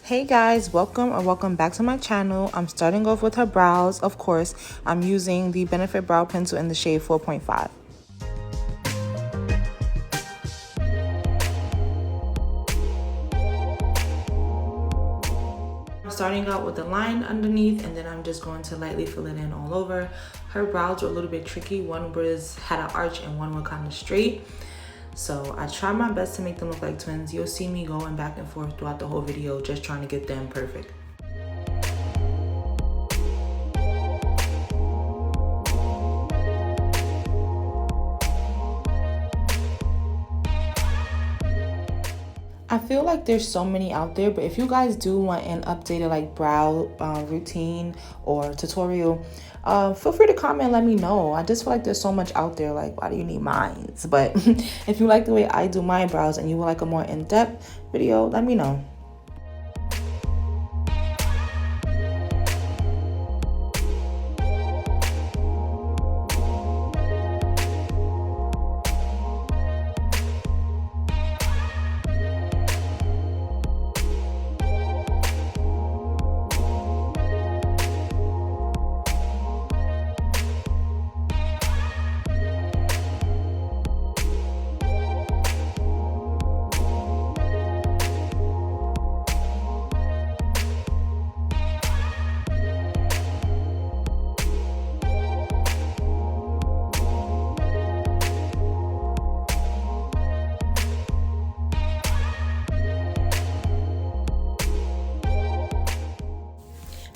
Hey guys, welcome back to my channel. I'm starting off with her brows. Of course, I'm using the Benefit Brow Pencil in the shade 4.5. I'm starting out with the line underneath, and then I'm just going to lightly fill it in all over. Her brows were a little bit tricky. One had an arch and one were kind of straight. So I tried my best to make them look like twins. You'll see me going back and forth throughout the whole video, just trying to get them perfect. I feel like there's so many out there, but if you guys do want an updated like brow routine or tutorial, feel free to comment and let me know. I just feel like there's so much out there, like why do you need mines? But if you like the way I do my brows and you would like a more in-depth video, let me know.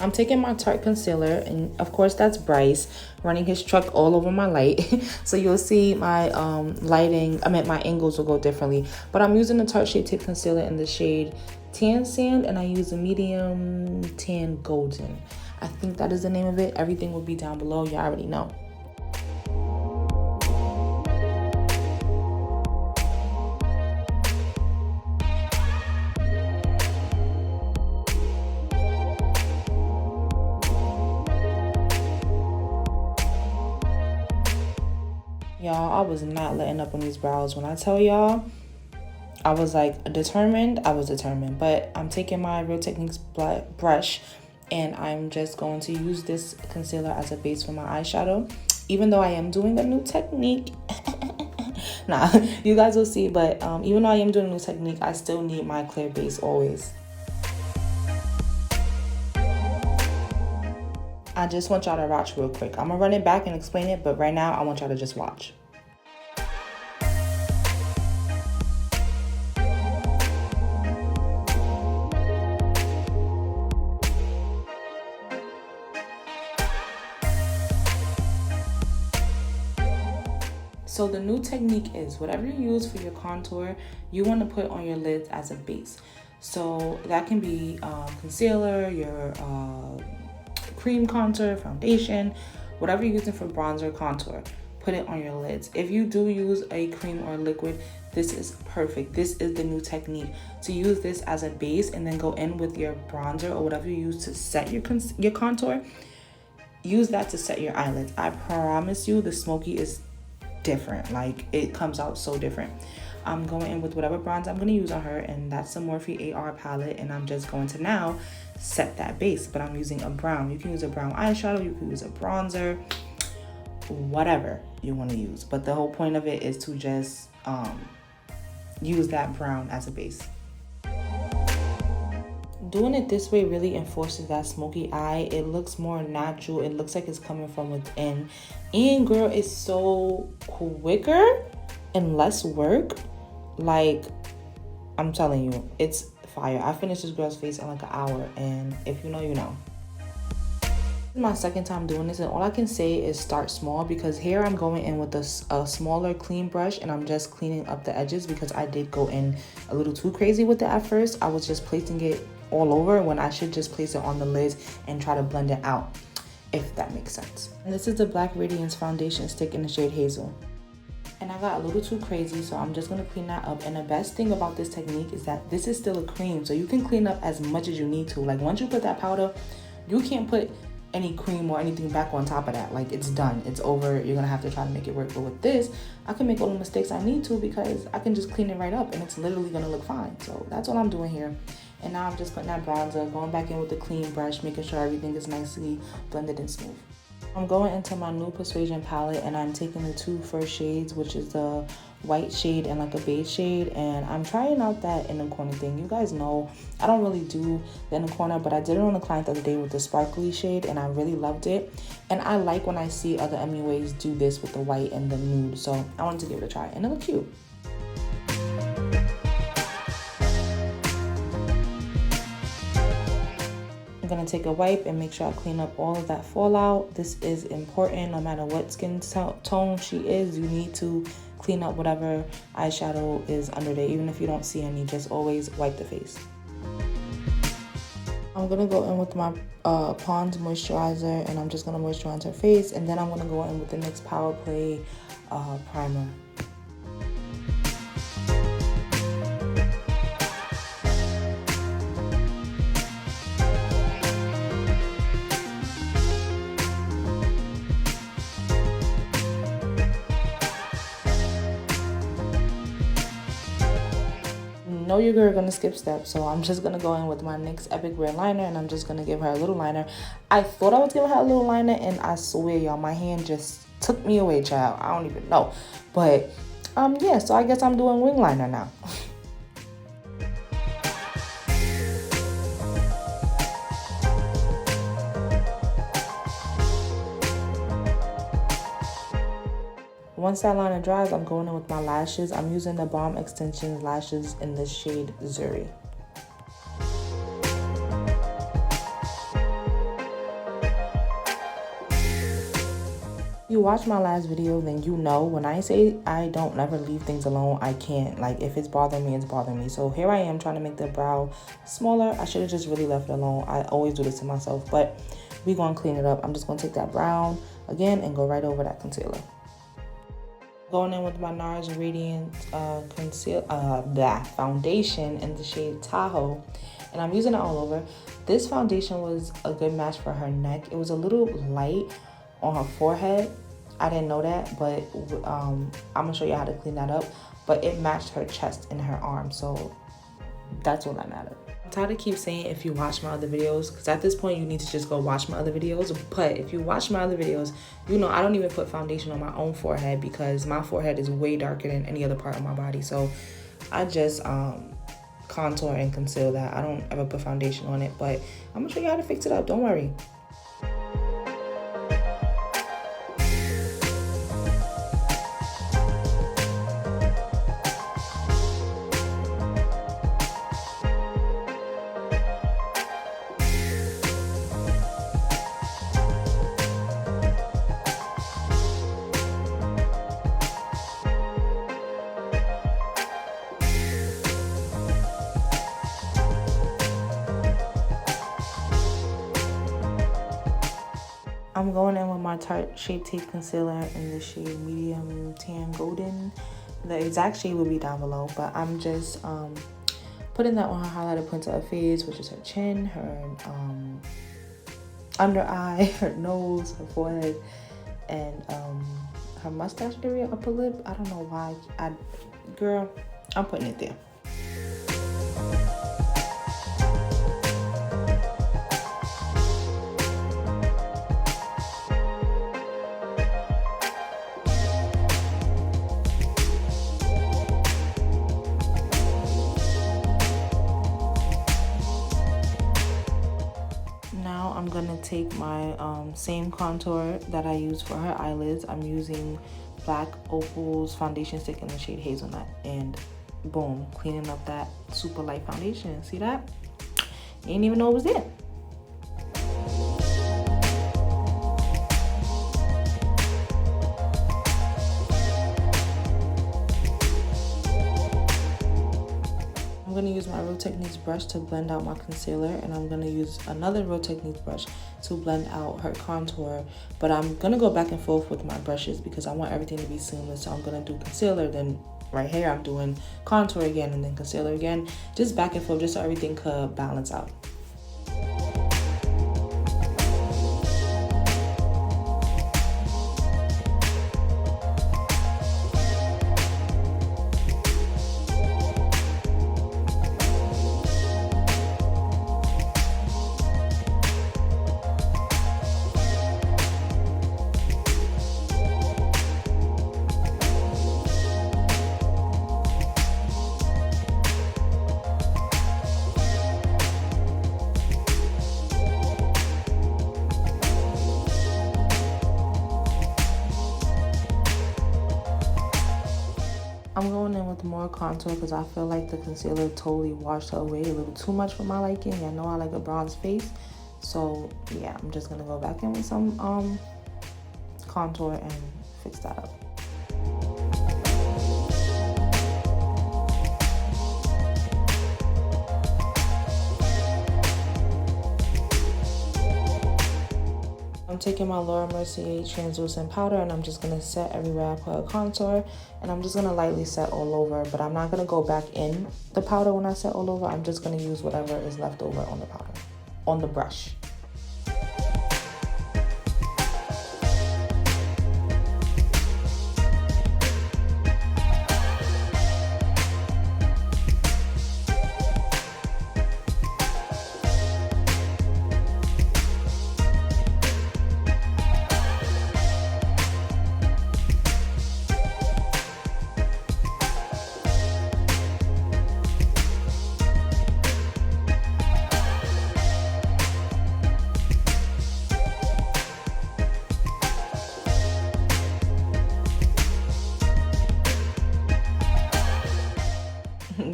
I'm taking my Tarte concealer, and of course that's Bryce running his truck all over my light. So you'll see my my angles will go differently. But I'm using the Tarte Shape Tape Concealer in the shade Tan Sand, and I use a medium tan golden. I think that is the name of it. Everything will be down below. You already know. Y'all, I was not letting up on these brows. When I tell y'all, I was like determined. I was determined. But I'm taking my Real Techniques brush, and I'm just going to use this concealer as a base for my eyeshadow. Even though I am doing a new technique. Nah, you guys will see. But even though I am doing a new technique, I still need my clear base always. I just want y'all to watch real quick. I'm gonna run it back and explain it, but right now I want y'all to just watch. So the new technique is whatever you use for your contour, you want to put on your lids as a base. So that can be concealer, your cream contour, foundation, whatever you're using for bronzer, contour, put it on your lids. If you do use a cream or liquid, this is perfect. This is the new technique, to use this as a base and then go in with your bronzer or whatever you use to set your contour. Use that to set your eyelids. I promise you the Smokey is different. Like, it comes out so different. I'm going in with whatever bronze I'm going to use on her, and that's the Morphe AR palette, and I'm just going to now set that base. But I'm using a brown. You can use a brown eyeshadow, you can use a bronzer, whatever you want to use, but the whole point of it is to just use that brown as a base. Doing it this way really enforces that smoky eye. It looks more natural. It looks like it's coming from within, and girl, it's so quicker and less work. Like, I'm telling you, it's fire. I finished this girl's face in like an hour, and if you know, you know. This is my second time doing this, and all I can say is start small, because here I'm going in with a smaller clean brush, and I'm just cleaning up the edges because I did go in a little too crazy with it at first. I was just placing it all over when I should just place it on the lids and try to blend it out, if that makes sense. And this is the Black Radiance foundation stick in the shade Hazel. And I got a little too crazy, so I'm just going to clean that up. And the best thing about this technique is that this is still a cream, so you can clean up as much as you need to. Like, once you put that powder, you can't put any cream or anything back on top of that. Like, it's done, it's over. You're gonna have to try to make it work. But with this, I can make all the mistakes I need to, because I can just clean it right up and it's literally gonna look fine. So that's what I'm doing here. And now I'm just putting that bronzer, going back in with the clean brush, making sure everything is nicely blended and smooth. I'm going into my new Persuasion palette, and I'm taking the two first shades, which is the white shade and like a beige shade, and I'm trying out that inner corner thing. You guys know I don't really do the inner corner, but I did it on a client the other day with the sparkly shade, and I really loved it. And I like when I see other MUAs do this with the white and the nude, so I wanted to give it a try, and it looked cute. I'm gonna take a wipe and make sure I clean up all of that fallout. This is important. No matter what skin tone she is, you need to clean up whatever eyeshadow is under there. Even if you don't see any, just always wipe the face. I'm gonna go in with my Pond's moisturizer, and I'm just gonna moisturize her face, and then I'm gonna go in with the NYX Power Play primer. Know your girl gonna skip steps, so I'm just gonna go in with my NYX Epic Wear liner, and I'm just gonna give her a little liner. I thought I was giving her a little liner, and I swear y'all, my hand just took me away, child. I don't even know, but yeah, so I guess I'm doing wing liner now. Once that liner dries, I'm going in with my lashes. I'm using the Balm Extensions lashes in the shade Zuri. If you watch my last video, then you know when I say I don't never leave things alone, I can't. Like, if it's bothering me, it's bothering me. So here I am trying to make the brow smaller. I should have just really left it alone. I always do this to myself, but we're going to clean it up. I'm just going to take that brown again and go right over that concealer. Going in with my NARS Radiant foundation in the shade Tahoe, and I'm using it all over. This foundation was a good match for her neck. It was a little light on her forehead. I didn't know that, but I'm gonna show you how to clean that up. But it matched her chest and her arm, so that's all that mattered. Tarte keeps saying if you watch my other videos, because at this point you need to just go watch my other videos. But if you watch my other videos, you know I don't even put foundation on my own forehead, because my forehead is way darker than any other part of my body. So I just contour and conceal that. I don't ever put foundation on it, but I'm gonna show you how to fix it up, don't worry. I'm going in with my Tarte Shape Tape Concealer in the shade Medium Tan Golden. The exact shade will be down below, but I'm just putting that on her highlighter point of her face, which is her chin, her under eye, her nose, her forehead, and her mustache area, upper lip. I don't know why. Girl, I'm putting it there. I'm gonna take my same contour that I use for her eyelids. I'm using Black Opal's foundation stick in the shade Hazelnut, and boom, cleaning up that super light foundation. See that? You didn't even know it was there. I'm going to use my Real Techniques brush to blend out my concealer, and I'm going to use another Real Techniques brush to blend out her contour. But I'm going to go back and forth with my brushes because I want everything to be seamless. So I'm going to do concealer, then right here I'm doing contour again, and then concealer again. Just back and forth, just so everything could balance out. I'm going in with more contour because I feel like the concealer totally washed her away a little too much for my liking. I know I like a bronze face. So yeah, I'm just gonna go back in with some contour and fix that up. I'm taking my Mercier translucent powder and I'm just going to set everywhere I put a contour, and I'm just going to lightly set all over, but I'm not going to go back in the powder when I set all over. I'm just going to use whatever is left over on the powder, on the brush.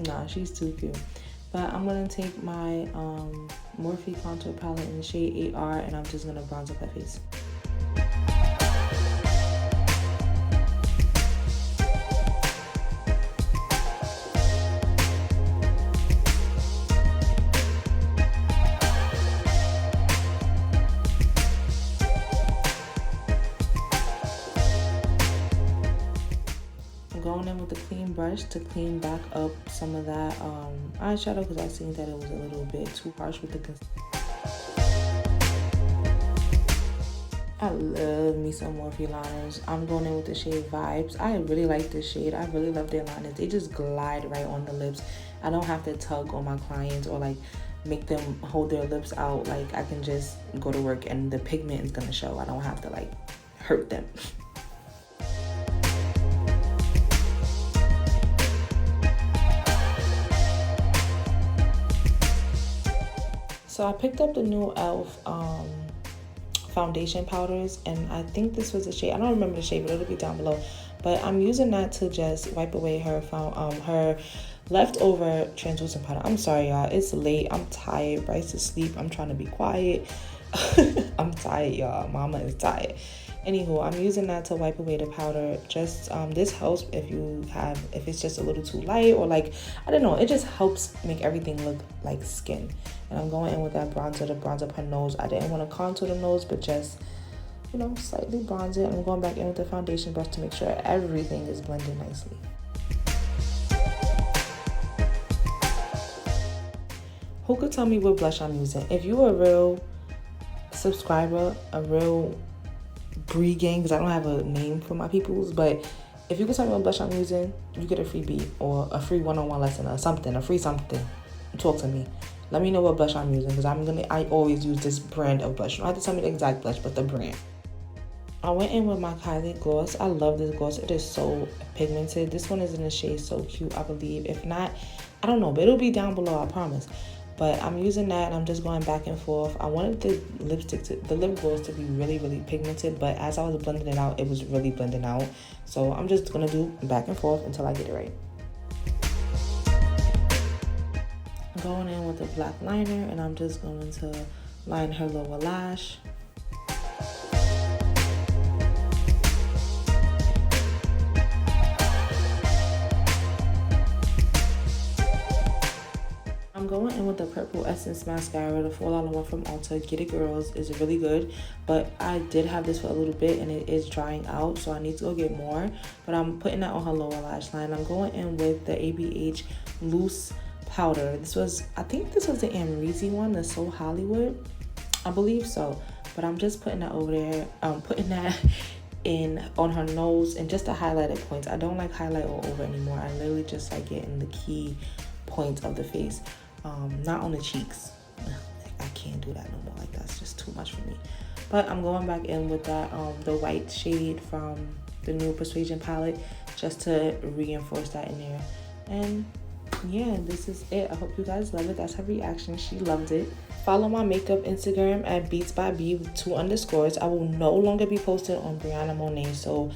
Nah, she's too cute. But I'm gonna take my Morphe Contour palette in the shade 8R, and I'm just gonna bronze up her face. Going in with a clean brush to clean back up some of that eyeshadow, because I seen that it was a little bit too harsh with the concealer. I love me some Morphe liners. I'm going in with the shade Vibes. I really like this shade. I really love their liners. They just glide right on the lips. I don't have to tug on my clients or like make them hold their lips out. Like I can just go to work and the pigment is gonna show. I don't have to like hurt them. So I picked up the new e.l.f. Foundation powders, and I think this was a shade. I don't remember the shade, but it'll be down below. But I'm using that to just wipe away her leftover translucent powder. I'm sorry, y'all. It's late. I'm tired. Bryce is asleep. I'm trying to be quiet. I'm tired, y'all. Mama is tired. Anywho, I'm using that to wipe away the powder. Just this helps if it's just a little too light, or like, I don't know, it just helps make everything look like skin. And I'm going in with that bronzer to bronze up her nose. I didn't want to contour the nose, but just, you know, slightly bronze it. I'm going back in with the foundation brush to make sure everything is blended nicely. Who could tell me what blush I'm using? If you're a real subscriber, a real Brie gang, because I don't have a name for my peoples, but if you could tell me what blush I'm using, you get a freebie or a free one-on-one lesson or something, a free something. Talk to me. Let me know what blush I'm using, because I always use this brand of blush. You don't have to tell me the exact blush, but the brand. I went in with my Kylie gloss. I love this gloss. It is so pigmented. This one is in the shade So Cute, I believe. If not, I don't know, but it'll be down below, I promise. But I'm using that and I'm just going back and forth. I wanted the lip gloss to be really, really pigmented, but as I was blending it out, it was really blending out. So I'm just gonna do back and forth until I get it right. I'm going in with a black liner and I'm just going to line her lower lash. I'm going in with the Purple Essence Mascara, the 4-Hour from Ulta. Get it, girls. It's really good. But I did have this for a little bit and it is drying out, so I need to go get more. But I'm putting that on her lower lash line. I'm going in with the ABH Loose Powder. I think this was the Amrezy one, the So Hollywood. I believe so. But I'm just putting that over there. I'm putting that on her nose and just the highlighted points. I don't like highlight all over anymore. I literally just like it in the key points of the face. Not on the cheeks. I can't do that no more. Like, that's just too much for me. But I'm going back in with that the white shade from the new Persuasion palette just to reinforce that in there. And yeah, this is it. I hope you guys love it. That's her reaction. She loved it. Follow my makeup Instagram at beatsbyb with 2 underscores. I will no longer be posted on Brianna Moneaa, so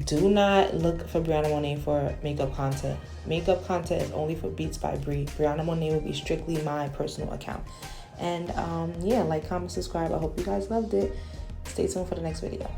Do not look for Brianna Moneaa for makeup content. Makeup content is only for Beats by Brie. Brianna Moneaa will be strictly my personal account. And yeah, like, comment, subscribe. I hope you guys loved it. Stay tuned for the next video.